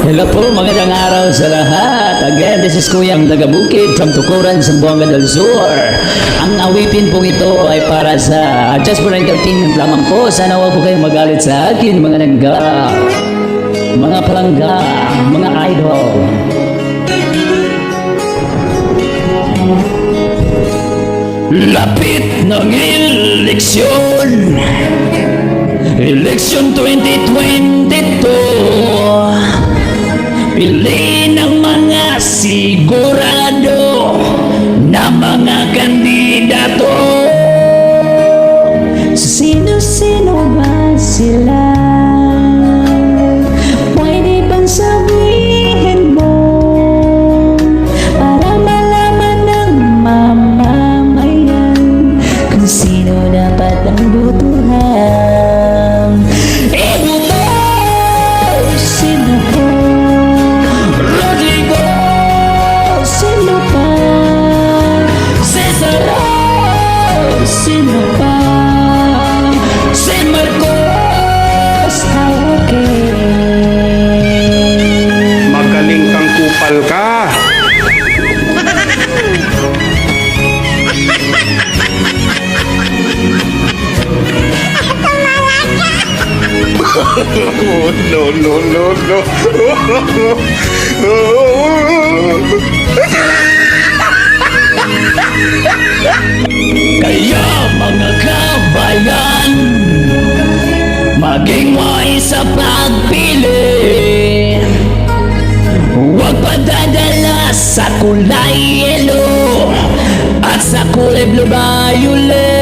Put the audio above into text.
Hello po, magandang araw sa lahat. Again, this is Kuyang Tagabukid from Tukuran, Zamboanga del Sur. Ang awitin po ito ay para sa just for entertainment lamang po. Sana huwag po kayong magalit sa akin, mga nangga, mga palangga, mga idol. Lapit ng eleksyon, eleksyon 2022. Pili ng mga sigurado na mga kandidato. Sino-sino ba sila? Pwede bang sabihin mo para malaman ng mamamayan kung sino dapat ang botohan? Ibuto! Sino po? Sino pa? Si Marcos, okay. Magaling kang kupal ka. No, no, no, no. Kaya mga kabayan, maging wise sa pagpili. Huwag padadala sa kulay yelo at sa kulay blue violet.